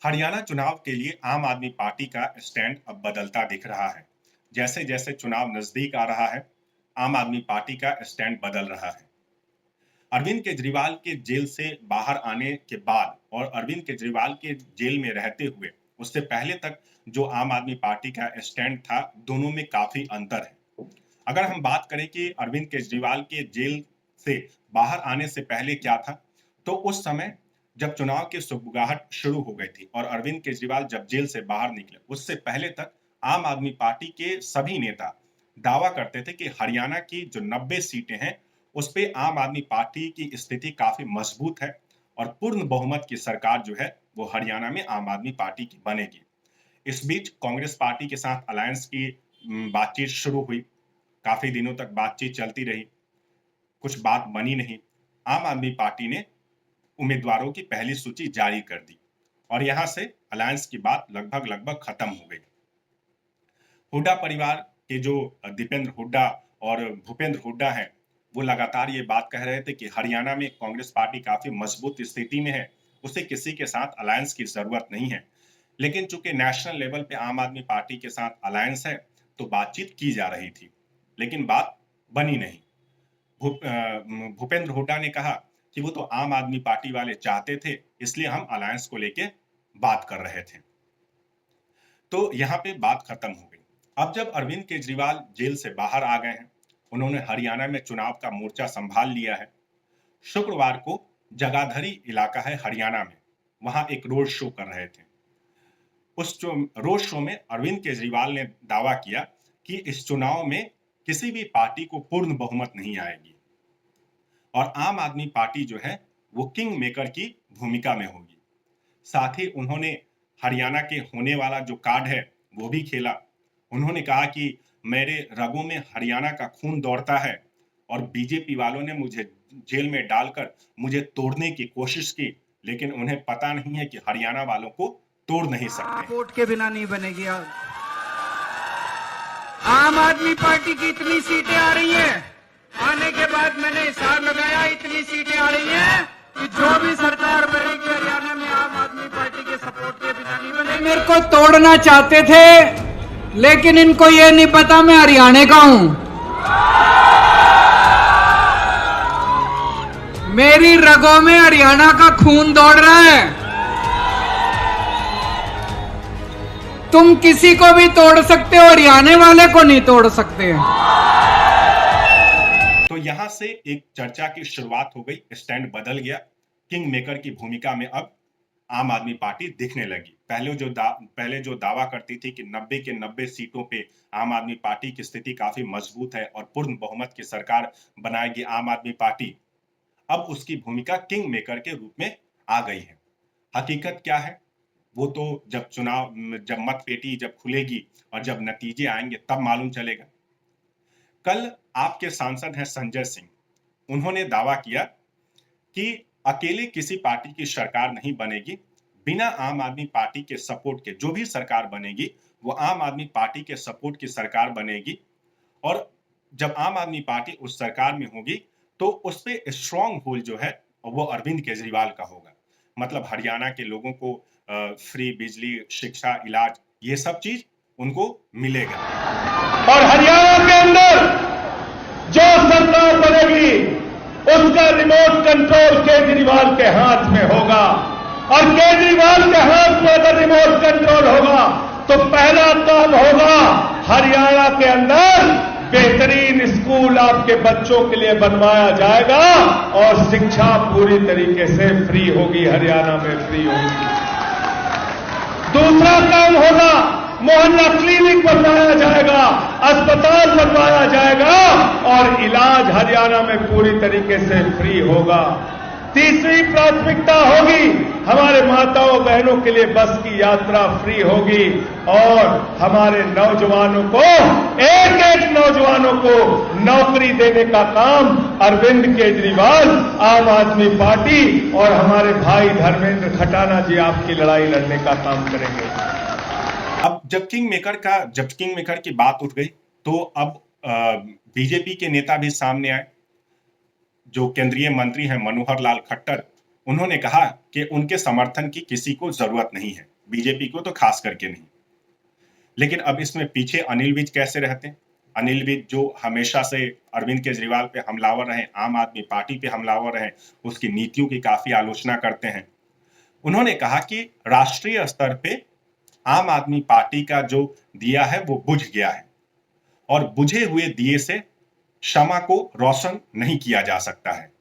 हरियाणा चुनाव के लिए आम आदमी पार्टी का स्टैंड अब बदलता दिख रहा है। जैसे जैसे चुनाव नजदीक आ रहा है, आम आदमी पार्टी का स्टैंड बदल रहा है। अरविंद केजरीवाल के जेल से बाहर आने के बाद और अरविंद केजरीवाल के जेल में रहते हुए उससे पहले तक जो आम आदमी पार्टी का स्टैंड था, दोनों में काफी अंतर है। अगर हम बात करें कि अरविंद केजरीवाल के जेल से बाहर आने से पहले क्या था, तो उस समय जब चुनाव की सुगबुगाहट शुरू हो गई थी और अरविंद केजरीवाल जब जेल से बाहर निकले, उससे पहले तक आम आदमी पार्टी के सभी नेता दावा करते थे कि हरियाणा की जो 90 सीटें हैं, उस पे आम आदमी पार्टी की स्थिति काफी मजबूत है और पूर्ण बहुमत की सरकार जो है, वो हरियाणा में आम आदमी पार्टी की बनेगी। इस बीच कांग्रेस पार्टी के साथ अलायंस की बातचीत शुरू हुई। काफी दिनों तक बातचीत चलती रही, कुछ बात बनी नहीं। आम आदमी पार्टी ने उम्मीदवारों की पहली सूची जारी कर दी और यहां से अलायंस की बात लगभग लगभग खत्म हो गई। हुड्डा परिवार के जो दीपेंद्र हुड्डा और भूपेंद्र हुड्डा हैं, वो लगातार ये बात कह रहे थे कि हरियाणा में कांग्रेस पार्टी काफी मजबूत स्थिति में है, उसे किसी के साथ अलायंस की जरूरत नहीं है। लेकिन चूंकि नेशनल लेवल पे आम आदमी पार्टी के साथ अलायंस है, तो बातचीत की जा रही थी, लेकिन बात बनी नहीं। भूपेंद्र हुड्डा ने कहा कि वो तो आम आदमी पार्टी वाले चाहते थे, इसलिए हम अलायंस को लेके बात कर रहे थे। तो यहाँ पे बात खत्म हो गई। अब जब अरविंद केजरीवाल जेल से बाहर आ गए हैं, उन्होंने हरियाणा में चुनाव का मोर्चा संभाल लिया है। शुक्रवार को जगाधरी इलाका है हरियाणा में, वहां एक रोड शो कर रहे थे। उस रोड शो में अरविंद केजरीवाल ने दावा किया कि इस चुनाव में किसी भी पार्टी को पूर्ण बहुमत नहीं आएगी और आम आदमी पार्टी जो है वो किंग मेकर की भूमिका में होगी। साथ ही उन्होंने हरियाणा के होने वाला जो कार्ड है वो भी खेला। उन्होंने कहा कि मेरे रगों में हरियाणा का खून दौड़ता है और बीजेपी वालों ने मुझे जेल में डालकर मुझे तोड़ने की कोशिश की, लेकिन उन्हें पता नहीं है कि हरियाणा वालों को तोड़ नहीं सकते। वोट के बिना नहीं बनेगी। आम आदमी पार्टी की इतनी सीटें आ रही हैं, आने के बाद मैंने हिसाब लगाया, इतनी सीटें आ रही हैं कि जो भी सरकार बनेगी हरियाणा में आम आदमी पार्टी के सपोर्ट के बिना नहीं बनेगी। मेरे को तोड़ना चाहते थे, लेकिन इनको ये नहीं पता मैं हरियाणा का हूं। मेरी रगों में हरियाणा का खून दौड़ रहा है। तुम किसी को भी तोड़ सकते हो, हरियाणा वाले को नहीं तोड़ सकते। तो यहां से एक चर्चा की शुरुआत हो गई, स्टैंड बदल गया। किंग मेकर की भूमिका में अब आम आदमी पार्टी दिखने लगी। पहले जो दावा करती थी कि 90 के 90 सीटों पे आम आदमी पार्टी की स्थिति काफी मजबूत है और पूर्ण बहुमत की सरकार बनाएगी आम आदमी पार्टी, अब उसकी भूमिका किंग मेकर के रूप में आ गई है। हकीकत क्या है, वो तो जब मतपेटी जब खुलेगी और जब नतीजे आएंगे तब मालूम चलेगा। कल आपके सांसद हैं संजय सिंह, उन्होंने दावा किया कि अकेले किसी पार्टी की सरकार नहीं बनेगी, बिना आम आदमी पार्टी के सपोर्ट के जो भी सरकार बनेगी वो आम आदमी पार्टी के सपोर्ट की सरकार बनेगी और जब आम आदमी पार्टी उस सरकार में होगी तो उस पे स्ट्रॉन्ग होल्ड जो है वो अरविंद केजरीवाल का होगा। मतलब हरियाणा के लोगों को फ्री बिजली, शिक्षा, इलाज, ये सब चीज उनको मिलेगा। और हरियाणा के अंदर जो सरकार बनेगी उसका रिमोट कंट्रोल केजरीवाल के हाथ में होगा और केजरीवाल के हाथ में अगर रिमोट कंट्रोल होगा तो पहला काम होगा हरियाणा के अंदर बेहतरीन स्कूल आपके बच्चों के लिए बनवाया जाएगा और शिक्षा पूरी तरीके से फ्री होगी, हरियाणा में फ्री होगी। दूसरा काम होगा मोहल्ला क्लिनिक बनवाया जाएगा, अस्पताल बनवाया जाएगा और इलाज हरियाणा में पूरी तरीके से फ्री होगा। तीसरी प्राथमिकता होगी हमारे माताओं बहनों के लिए बस की यात्रा फ्री होगी और हमारे नौजवानों को एक नौजवानों को नौकरी देने का काम अरविंद केजरीवाल, आम आदमी पार्टी और हमारे भाई धर्मेंद्र खटाना जी आपकी लड़ाई लड़ने का काम करेंगे। अब जब किंग मेकर की बात उठ गई तो अब बीजेपी के नेता भी सामने आए। जो केंद्रीय मंत्री हैं मनोहर लाल खट्टर, उन्होंने कहा कि उनके समर्थन की किसी को जरूरत नहीं है, बीजेपी को तो खास करके नहीं। लेकिन अब इसमें पीछे अनिल विज कैसे रहते? अनिल विज जो हमेशा से अरविंद केजरीवाल पे हमलावर रहे, आम आदमी पार्टी पे हमलावर रहे, उसकी नीतियों की काफी आलोचना करते हैं। उन्होंने कहा कि राष्ट्रीय स्तर पे आम आदमी पार्टी का जो दिया है वो बुझ गया है और बुझे हुए दिए से शमा को रोशन नहीं किया जा सकता है।